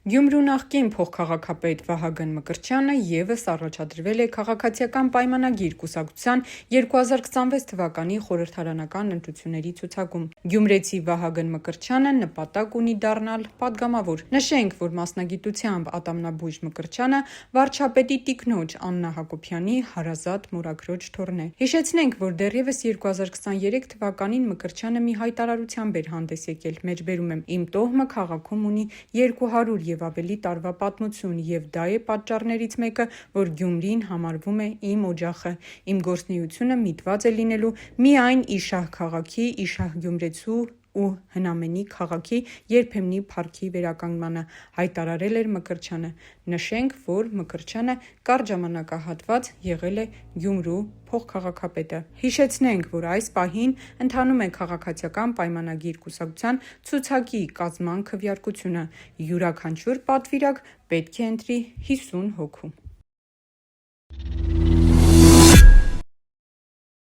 Գյումրու նախկին փոխքաղաքապետ Վահագն Մկրտչյանը ևս առաջադրվել է քաղաքացիական պայմանագիր կուսակցության 2026 թվականի խորհրդարանական ընտրությունների ցուցակում։ Գյումրեցի Վահագն Մկրտչյանը նպատակ ունի դառնալ պատգամավոր։ Նշենք, որ մասնագիտությամբ ատամնաբույժ Մկրտչյանը վարչապետի տիկնոջ Աննա Հակոբյանի հարազատ մորաքրոջ թոռն է։ Հիշեցնենք, որ դեռևս 2023 թվականին Մկրտչյանը մի հայտարարությամբ էր հանդես եկել, մեջբերում եմ. «Իմ տոհմը քաղաքում ունի 200 և ավելի տարվա պատմություն, և դա է պատճառներից մեկը, որ Գյումրին համարվում է իմ օջախը։ Իմ գործունեությունը միտված է լինելու միայն Իշահ քաղաքի, Իշահ գյումրեցու ու հնամենի քաղաքի երբեմնի փառքի վերականգնմանը», հայտարարել էր Մկրտչյանը։ Նշենք, որ Մկրտչյանը կարճ ժամանակահատված եղել է Գյումրու փոխքաղաքապետը։ Հիշեցնենք, որ այս պահին ընթանում է քաղաքացիական պայմանագիր կուսակցության ցուցակի կազմման քվեարկությունը։ Յուրաքանչյուր պատվիրակ պետք է ընտրի 50 հոգու։